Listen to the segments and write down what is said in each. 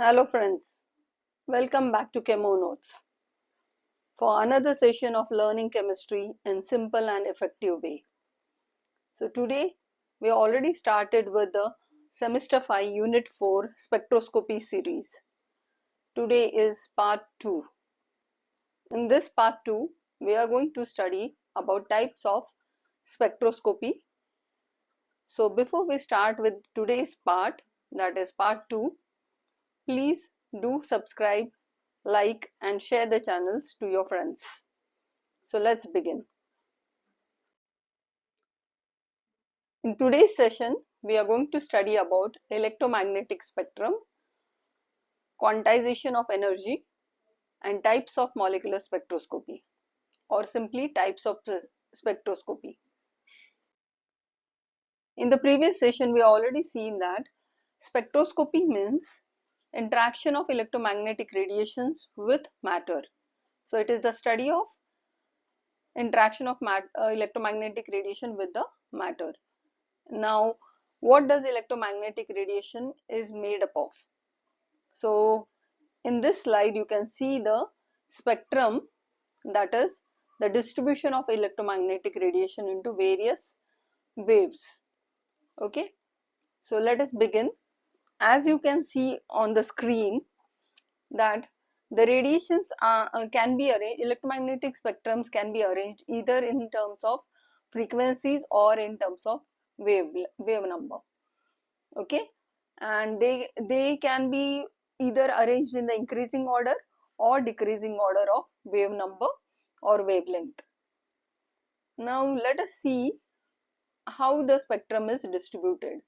Hello friends, welcome back to Chemo-Notes for another session of learning chemistry in simple and effective way. So today we already started with the semester 5 unit 4 spectroscopy series. Today is part 2. In this part 2 we are going to study about types of spectroscopy. So before we start with today's part, that is part 2, please do subscribe, like and share the channels to your friends. So let's begin. In today's session, we are going to study about electromagnetic spectrum, quantization of energy and types of molecular spectroscopy, or simply types of spectroscopy. In the previous session, we already seen that spectroscopy means interaction of electromagnetic radiations with matter. So it is the study of interaction of electromagnetic radiation with the matter. Now, what does electromagnetic radiation is made up of? So, in this slide, you can see the spectrum, that is the distribution of electromagnetic radiation into various waves. Okay, so let us begin. As you can see on the screen, that the radiations can be arranged, electromagnetic spectrums can be arranged either in terms of frequencies or in terms of wave number. Okay, and they can be either arranged in the increasing order or decreasing order of wave number or wavelength. Now let us see how the spectrum is distributed.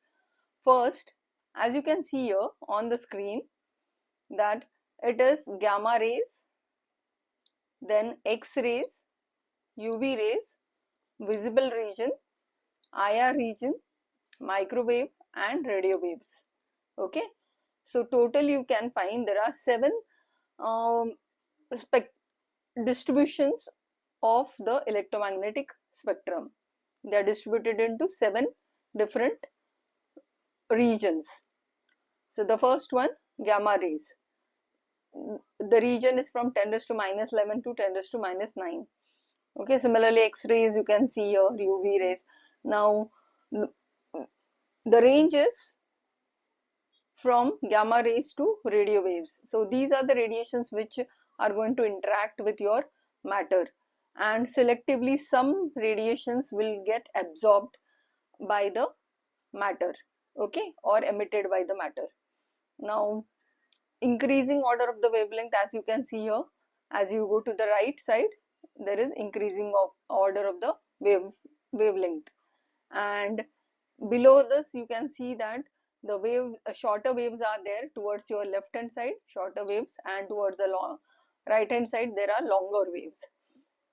First, as you can see here on the screen, that it is gamma rays, then X rays, UV rays, visible region, IR region, microwave and radio waves. Okay, so total you can find there are 7 um, distributions of the electromagnetic spectrum. They are distributed into 7 different regions. So the first one, gamma rays. The region is from 10 raised to minus 11 to 10 raised to minus 9. Okay, similarly X-rays you can see here, UV rays. Now the range is from gamma rays to radio waves. So these are the radiations which are going to interact with your matter, and selectively some radiations will get absorbed by the matter, okay, or emitted by the matter. Now increasing order of the wavelength, as you can see here, as you go to the right side there is increasing of order of the wavelength, and below this you can see that the shorter waves are there towards your left hand side, shorter waves, and towards the right hand side there are longer waves.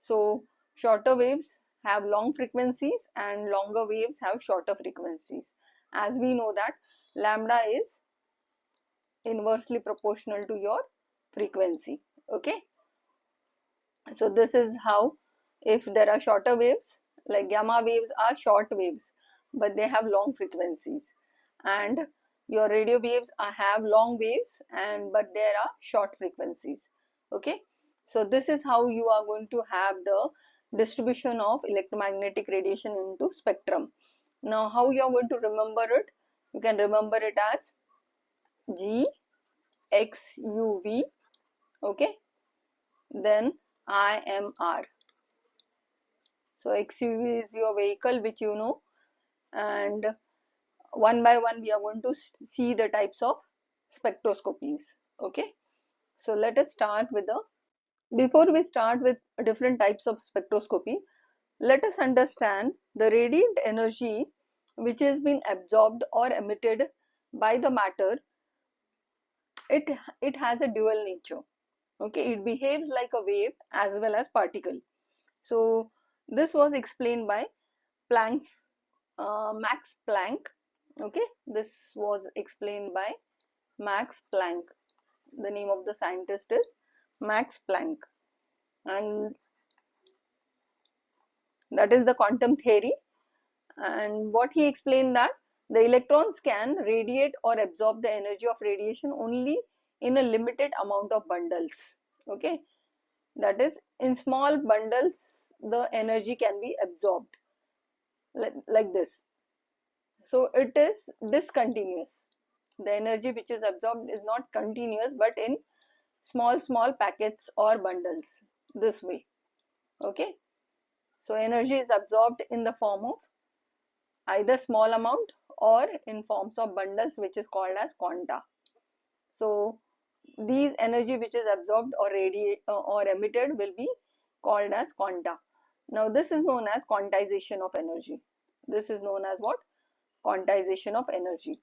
So shorter waves have long frequencies and longer waves have shorter frequencies. As we know that lambda is inversely proportional to your frequency. Okay, so this is how, if there are shorter waves, like gamma waves are short waves but they have long frequencies, and your radio waves have long waves but there are short frequencies. Okay, so this is how you are going to have the distribution of electromagnetic radiation into spectrum. Now how you are going to remember it? You can remember it as G X U V, okay, then IMR. So XUV is your vehicle, which you know, and one by one we are going to see the types of spectroscopies. Okay, so let us start with before we start with different types of spectroscopy, let us understand the radiant energy which has been absorbed or emitted by the matter. It has a dual nature. Okay, it behaves like a wave as well as particle. So this was explained by Max Planck. Okay, this was explained by Max Planck. The name of the scientist is Max Planck, and that is the quantum theory. And what he explained, that the electrons can radiate or absorb the energy of radiation only in a limited amount of bundles. Okay, that is, in small bundles the energy can be absorbed like this. So it is discontinuous. The energy which is absorbed is not continuous but in small packets or bundles, this way. Okay, so energy is absorbed in the form of either small amount or in forms of bundles, which is called as quanta. So these energy which is absorbed or or emitted will be called as quanta. Now this is known as quantization of energy. This is known as what? Quantization of energy.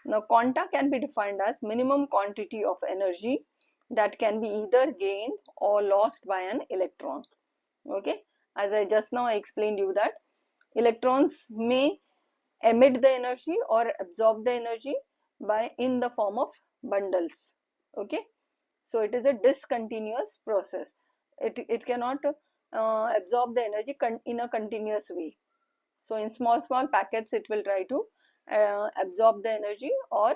Now quanta can be defined as minimum quantity of energy that can be either gained or lost by an electron. Okay, as I just now explained you that electrons may emit the energy or absorb the energy in the form of bundles. Okay, so it is a discontinuous process. It cannot absorb the energy in a continuous way. So in small packets it will try to absorb the energy or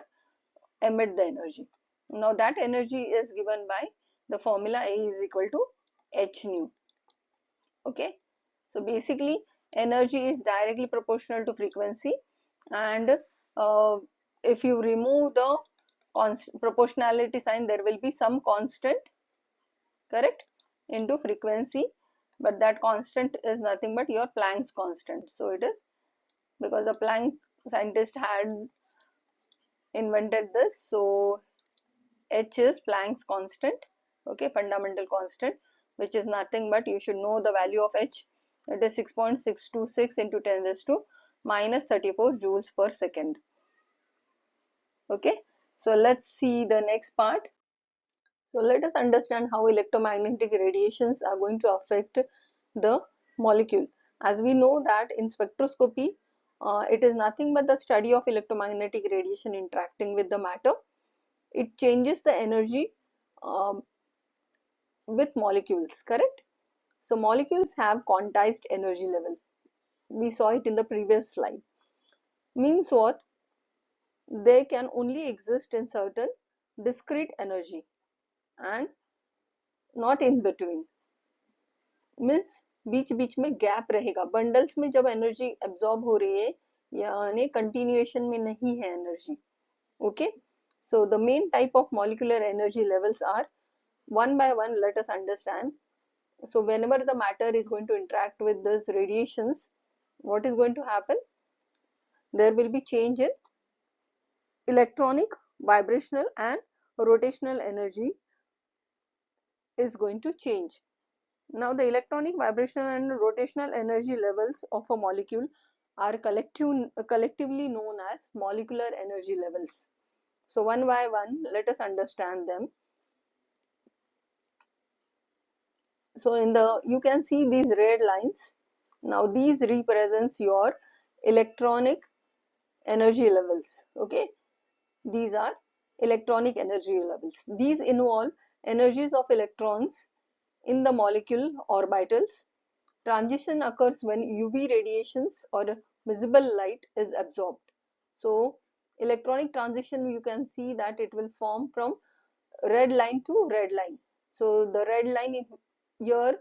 emit the energy. Now that energy is given by the formula A is equal to h nu. Okay, so basically energy is directly proportional to frequency, and if you remove the proportionality sign, there will be some constant, correct, into frequency, but that constant is nothing but your Planck's constant. So it is because the Planck scientist had invented this, so h is Planck's constant. Okay, fundamental constant, which is nothing but, you should know the value of h. It is 6.626 into 10 raised to minus 34 joules per second. Okay, so let's see the next part. So let us understand how electromagnetic radiations are going to affect the molecule. As we know that in spectroscopy, it is nothing but the study of electromagnetic radiation interacting with the matter. It changes the energy with molecules, correct? So molecules have quantized energy level. We saw it in the previous slide. Means what? They can only exist in certain discrete energy and not in between. Means बीच बीच में gap रहेगा. Bundles में जब energy absorb हो रही है यानी कंटिन्यूएशन में नहीं है energy. Okay, so the main type of molecular energy levels are, one by one let us understand. So whenever the matter is going to interact with these radiations, what is going to happen? There will be change in electronic, vibrational and rotational energy is going to change. Now the electronic, vibrational and rotational energy levels of a molecule are collectively known as molecular energy levels. So one by one let us understand them. So you can see these red lines. Now these represents your electronic energy levels. Okay, these are electronic energy levels. These involve energies of electrons in the molecule orbitals. Transition occurs when UV radiations or visible light is absorbed. So electronic transition, you can see that it will form from red line to red line. So the red line here,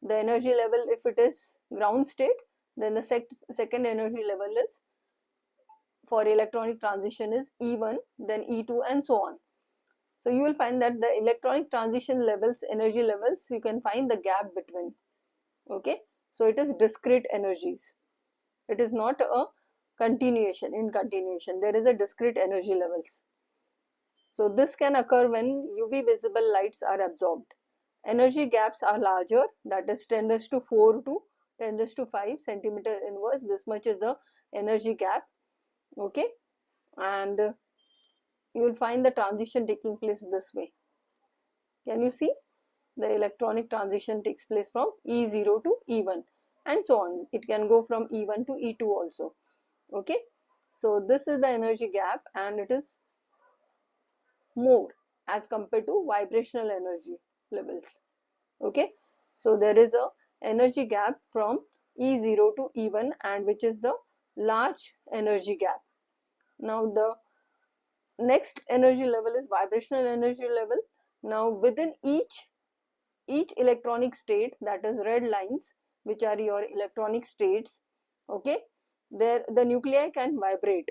the energy level, if it is ground state, then the second energy level is for electronic transition is E1, then E2 and so on. So you will find that the electronic transition levels, energy levels, you can find the gap between. Okay, so it is discrete energies. It is not a continuation. In continuation, there is a discrete energy levels. So this can occur when UV visible lights are absorbed. Energy gaps are larger, that is 10 raised to 4 to 10 raised to 5 centimeter inverse. This much is the energy gap. Okay, and you will find the transition taking place this way. Can you see? The electronic transition takes place from E0 to E1 and so on. It can go from E1 to E2 also. Okay, so this is the energy gap and it is more as compared to vibrational energy levels. Okay, so there is a energy gap from E0 to E1 and which is the large energy gap. Now the next energy level is vibrational energy level. Now within each electronic state, that is red lines, which are your electronic states, okay, there the nuclei can vibrate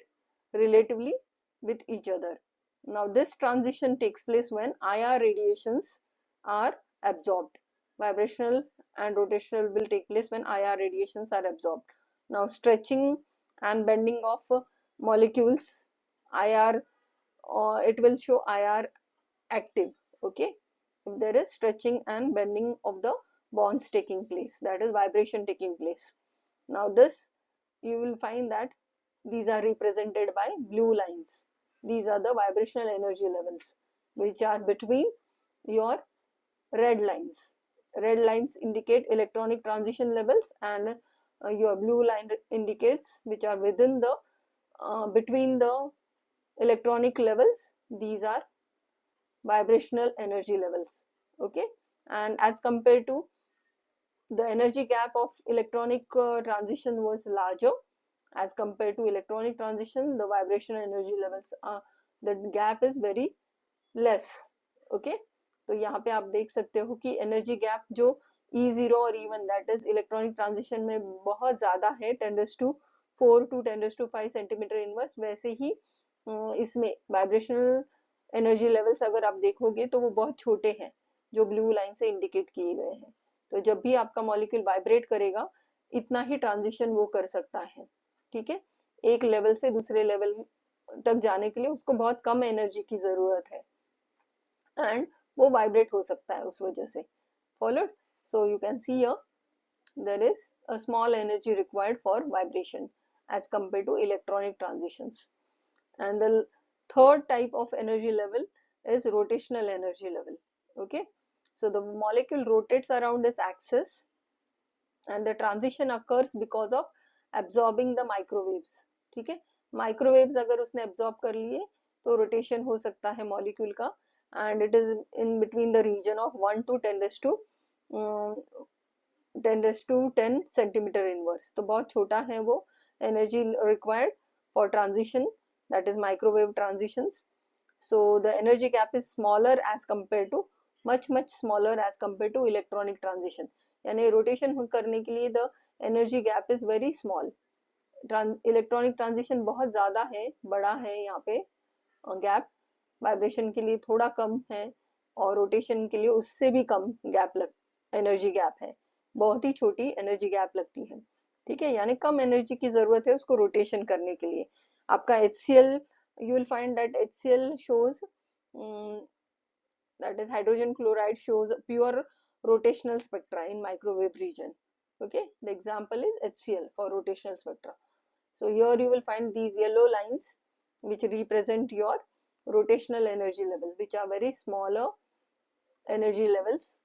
relatively with each other. Now this transition takes place when IR radiations are absorbed. Vibrational and rotational will take place when IR radiations are absorbed. Now stretching and bending of molecules, IR, it will show IR active, okay, if there is stretching and bending of the bonds taking place, that is vibration taking place. Now this, you will find that these are represented by blue lines. These are the vibrational energy levels which are between your red lines. Red lines indicate electronic transition levels, and your blue line indicates which are within the between the electronic levels. These are vibrational energy levels, okay. And as compared to the energy gap of electronic transition was larger, as compared to electronic transition the vibrational energy levels the gap is very less, okay. तो यहाँ पे आप देख सकते हो कि energy gap जो E0 और E1 that is electronic transition में बहुत ज्यादा है 10⁴ to 10⁵ सेंटीमीटर इनवर्स, वैसे ही इसमें वाइब्रेशनल एनर्जी लेवल्स अगर आप देखोगे तो वो बहुत छोटे हैं जो ब्लू लाइन से इंडिकेट किए गए हैं. तो जब भी आपका मॉलिक्यूल वाइब्रेट करेगा इतना ही ट्रांजिशन वो कर सकता है, ठीक है. एक लेवल से दूसरे लेवल तक जाने के लिए उसको बहुत कम एनर्जी की जरूरत है एंड वो वाइब्रेट हो सकता है उस वजह से. Followed. So you can see here there is a small energy required for vibration as compared to electronic transitions. And the third type of energy level is rotational energy level, okay. So the molecule rotates around its axis and the transition occurs because of absorbing the microwaves, ठीक है. Microwaves अगर उसने absorb कर लिए तो rotation हो सकता है मॉलिक्यूल का, and it is in between the region of 1 to 10⁻10 centimetre inverse. तो बहुत छोटा है वो energy required for transition, that is microwave transitions. So the energy gap is smaller as compared to much smaller as compared to electronic transition. यानी rotation करने के लिए the energy gap is very small. Electronic transition बहुत ज्यादा है, बड़ा है यहाँ पे गैप, वाइब्रेशन के लिए थोड़ा कम है और रोटेशन के लिए उससे भी कम गैप एनर्जी गैप है, बहुत ही छोटी एनर्जी गैप लगती है, ठीक है. यानी कम एनर्जी की जरूरत है उसको रोटेशन करने के लिए. आपका HCl, you will find that HCl shows that is hydrogen chloride shows pure rotational spectra in microwave region, okay. The example is HCl for rotational spectra. So here you will find these yellow lines which represent your rotational energy level, which are very smaller energy levels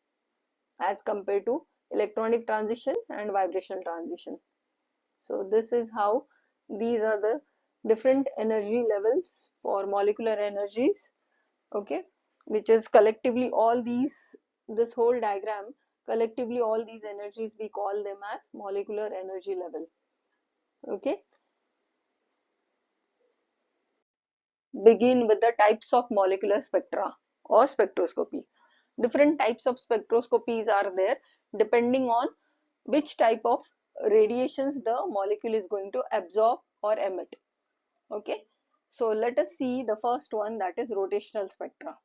as compared to electronic transition and vibrational transition. So this is how these are the different energy levels for molecular energies, okay, which is collectively all these, this whole diagram, collectively all these energies we call them as molecular energy level, okay. Begin with the types of molecular spectra or spectroscopy. Different types of spectroscopies are there depending on which type of radiations the molecule is going to absorb or emit, okay. So let us see the first one, that is rotational spectra.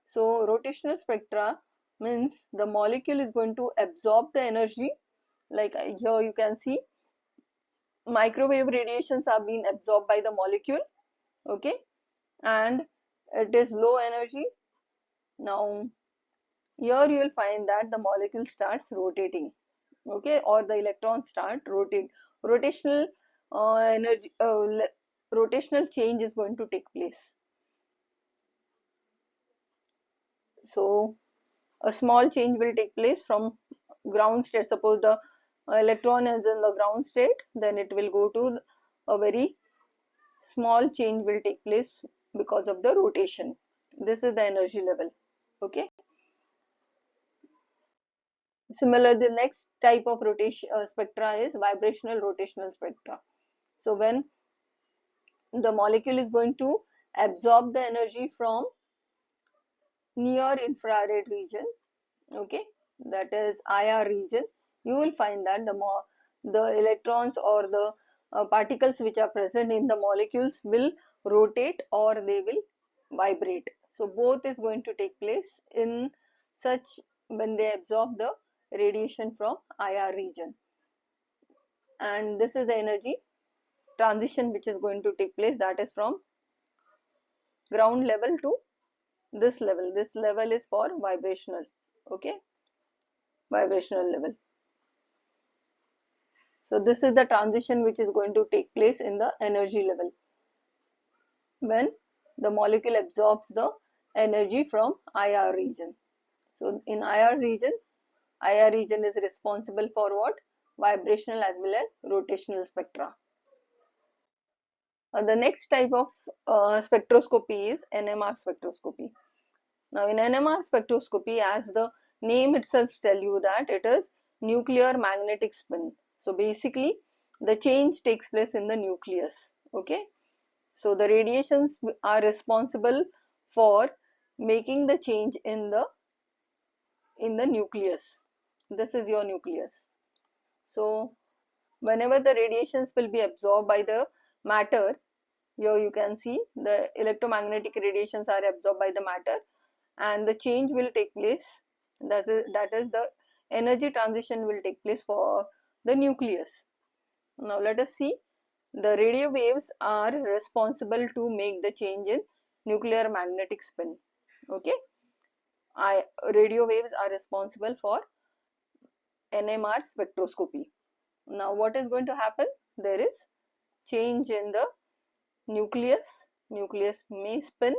So rotational spectra means the molecule is going to absorb the energy, like here you can see microwave radiations are being absorbed by the molecule, okay, and it is low energy. Now here you will find that the molecule starts rotating, okay, or the electrons start rotate. Rotational energy rotational change is going to take place. So a small change will take place from ground state. Suppose the electron is in the ground state, then it will go to a very small change will take place because of the rotation. This is the energy level, okay. Similar, the next type of rotation spectra is vibrational rotational spectra. So when the molecule is going to absorb the energy from near infrared region, okay, that is IR region, you will find that the electrons or the particles which are present in the molecules will rotate or they will vibrate. So both is going to take place in such when they absorb the radiation from IR region, and this is the energy transition which is going to take place, that is from ground level to this level. This level is for vibrational, okay, vibrational level. So this is the transition which is going to take place in the energy level when the molecule absorbs the energy from IR region. So in IR region is responsible for what? Vibrational as well as rotational spectra. The next type of spectroscopy is NMR spectroscopy. Now in NMR spectroscopy, as the name itself tells you that it is nuclear magnetic spin. So basically the change takes place in the nucleus, okay. So the radiations are responsible for making the change in the nucleus. This is your nucleus. So whenever the radiations will be absorbed by the matter, here you can see the electromagnetic radiations are absorbed by the matter and the change will take place. That is the energy transition will take place for the nucleus. Now let us see. The radio waves are responsible to make the change in nuclear magnetic spin, okay. Radio waves are responsible for NMR spectroscopy. Now what is going to happen? There is change in the nucleus may spin,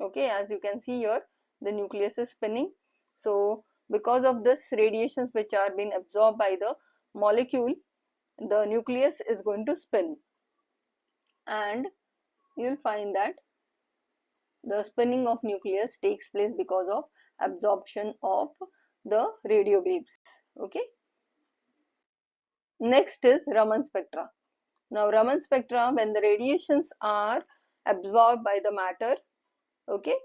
okay, as you can see here the nucleus is spinning. So because of this radiations which are being absorbed by the molecule, the nucleus is going to spin, and you will find that the spinning of nucleus takes place because of absorption of the radio waves, okay. Next is Raman spectra. Now Raman spectra, when the radiations are absorbed by the matter, okay.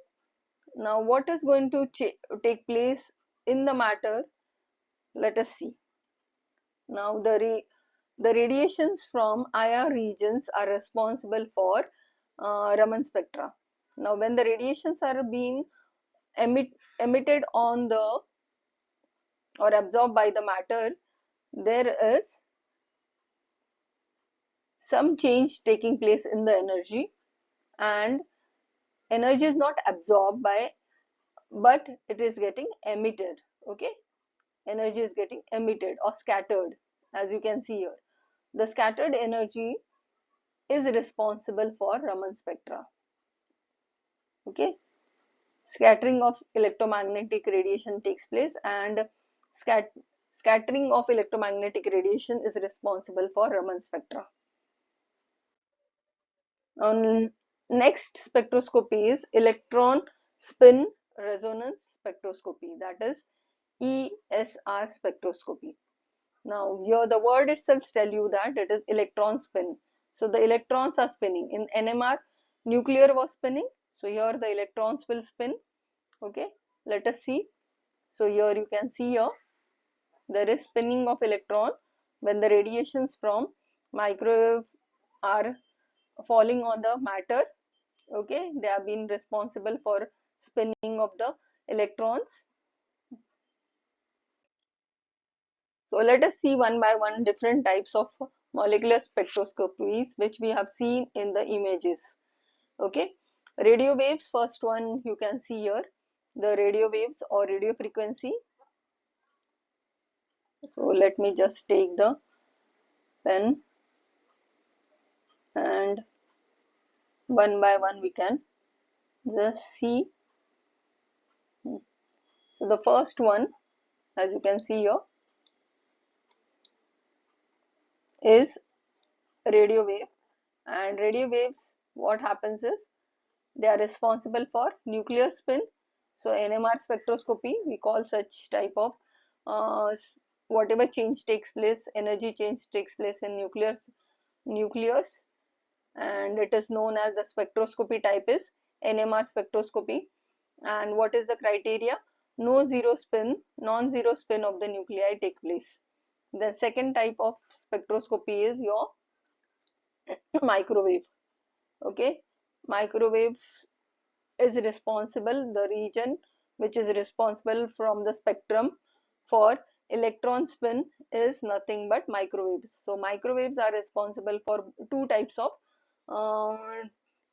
Now what is going to take place in the matter? Let us see. Now the radiations from IR regions are responsible for Raman spectra. Now when the radiations are being emitted on the or absorbed by the matter, there is some change taking place in the energy, and energy is not absorbed by, but it is getting emitted, okay. Energy is getting emitted or scattered, as you can see here. The scattered energy is responsible for Raman spectra, okay. Scattering of electromagnetic radiation takes place, and scattering of electromagnetic radiation is responsible for Raman spectra. Next spectroscopy is electron spin resonance spectroscopy, that is ESR spectroscopy. Now here the word itself tells you that it is electron spin. So the electrons are spinning. In NMR, nuclear was spinning. So here the electrons will spin, okay. Let us see. So here you can see here there is spinning of electron when the radiations from microwave are falling on the matter, okay. They have been responsible for spinning of the electrons. So let us see one by one different types of molecular spectroscopies which we have seen in the images, okay. Radio waves, first one you can see here, the radio waves or radio frequency. So let me just take the pen and one by one we can just see. So the first one, as you can see here, is radio wave, and radio waves, what happens is they are responsible for nuclear spin. So NMR spectroscopy, we call such type of whatever change takes place, energy change takes place in nucleus, and it is known as the spectroscopy type is NMR spectroscopy. And what is the criteria? No zero spin, non-zero spin of the nuclei take place. The second type of spectroscopy is your microwave. Okay, microwave is responsible, the region which is responsible from the spectrum for electron spin is nothing but microwaves. So microwaves are responsible for two types of uh,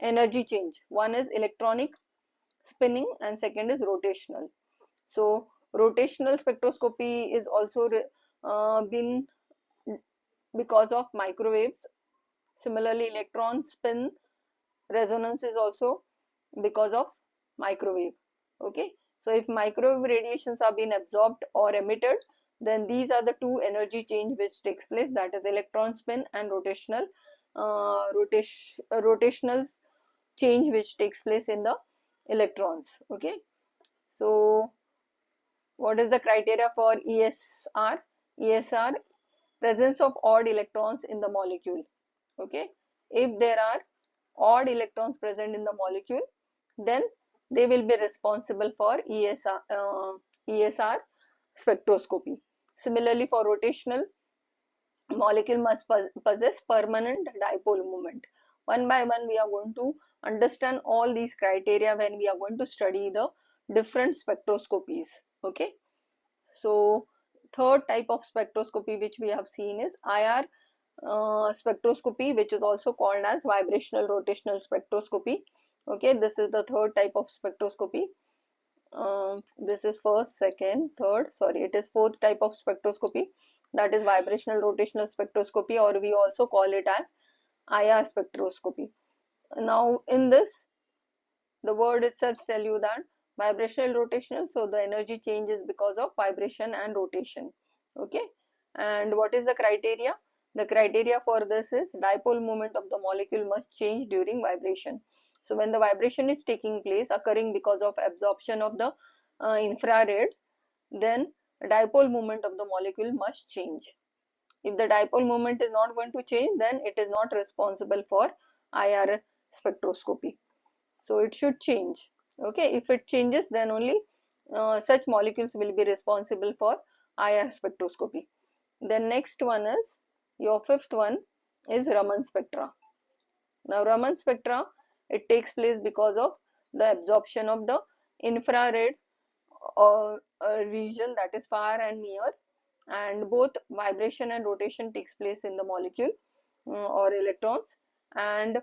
energy change. One is electronic spinning and second is rotational. So rotational spectroscopy is also been because of microwaves. Similarly, electron spin resonance is also because of microwave. Okay, so if microwave radiations are being absorbed or emitted, then these are the two energy change which takes place, that is electron spin and rotational change which takes place in the electrons. Okay, so what is the criteria for ESR? ESR, presence of odd electrons in the molecule. Okay, if there are odd electrons present in the molecule, then they will be responsible for ESR spectroscopy. Similarly, for rotational, molecule must possess permanent dipole moment. One by one, we are going to understand all these criteria when we are going to study the different spectroscopies. Okay, so third type of spectroscopy which we have seen is IR spectroscopy, which is also called as vibrational rotational spectroscopy. Okay, this is the third type of spectroscopy. This is first, second, third, sorry, it is fourth type of spectroscopy, that is vibrational rotational spectroscopy, or we also call it as IR spectroscopy. Now in this, the word itself tell you that vibrational rotational, so the energy change is because of vibration and rotation. Okay, and what is the criteria? The criteria for this is dipole moment of the molecule must change during vibration. So when the vibration is taking place, occurring because of absorption of the infrared, then dipole moment of the molecule must change. If the dipole moment is not going to change, then it is not responsible for IR spectroscopy. So it should change. Okay, if it changes, then only such molecules will be responsible for IR spectroscopy. Then next one is, your fifth one is Raman spectra. Now Raman spectra, it takes place because of the absorption of the infrared or region, that is far and near, and both vibration and rotation takes place in the molecule or electrons, and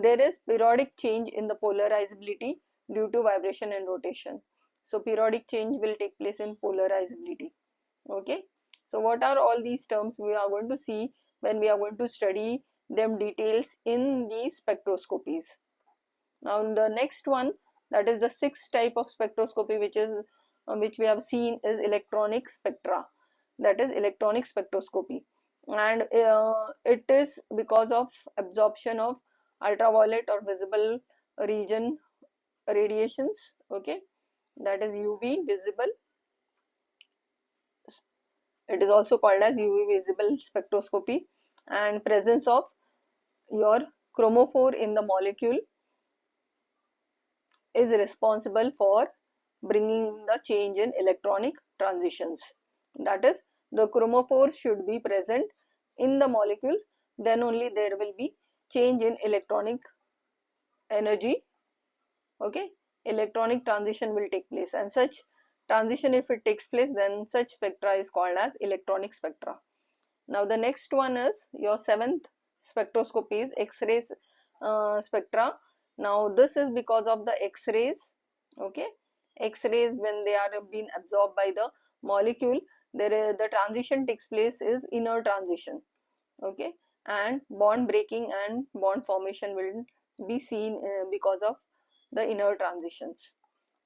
there is periodic change in the polarizability due to vibration and rotation. So periodic change will take place in polarizability. Okay, so what are all these terms we are going to see when we are going to study them details in these spectroscopies. Now the next one, that is the sixth type of spectroscopy, which we have seen is electronic spectra, that is electronic spectroscopy, and it is because of absorption of ultraviolet or visible region radiations. Okay, that is UV visible, it is also called as UV visible spectroscopy, and presence of your chromophore in the molecule is responsible for bringing the change in electronic transitions. That is, the chromophore should be present in the molecule, then only there will be change in electronic energy. Okay, electronic transition will take place, and such transition, if it takes place, then such spectra is called as electronic spectra. Now the next one is your seventh spectroscopy is X-rays spectra. Now this is because of the X-rays. Okay, X-rays, when they are being absorbed by the molecule, the transition takes place is inner transition. Okay, and bond breaking and bond formation will be seen because of the inner transitions.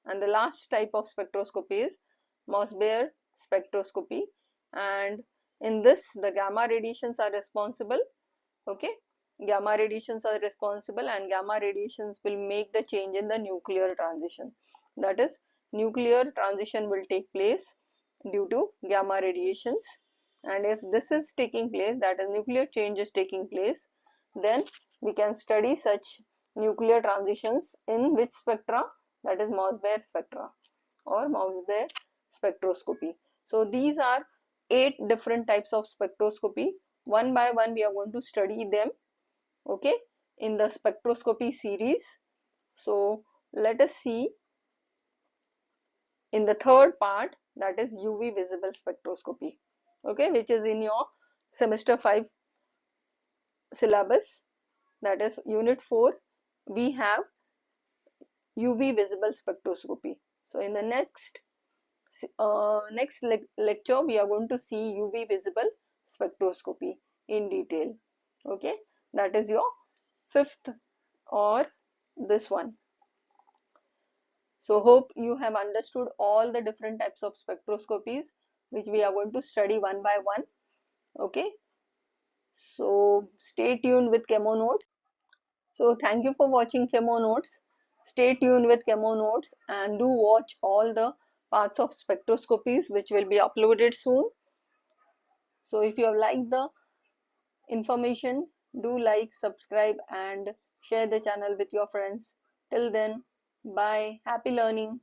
And the last type of spectroscopy is Mossbauer spectroscopy, and in this the gamma radiations are responsible. Okay, gamma radiations are responsible, and gamma radiations will make the change in the nuclear transition. That is, nuclear transition will take place due to gamma radiations, and if this is taking place, that is nuclear change is taking place, then we can study such nuclear transitions in which spectra, that is Mossbauer spectra or Mossbauer spectroscopy. So these are 8 different types of spectroscopy. One by one we are going to study them, okay, in the spectroscopy series. So let us see in the third part, that is UV visible spectroscopy, okay, which is in your semester 5 syllabus, that is unit 4. We have UV visible spectroscopy. So in the next lecture we are going to see UV visible spectroscopy in detail, okay, that is your 5th or this one. So hope you have understood all the different types of spectroscopies which we are going to study one by one, okay. So stay tuned with ChemONotes. So thank you for watching ChemONotes. Stay tuned with ChemONotes and do watch all the parts of spectroscopies which will be uploaded soon. So if you have liked the information, do like, subscribe and share the channel with your friends. Till then, bye. Happy learning.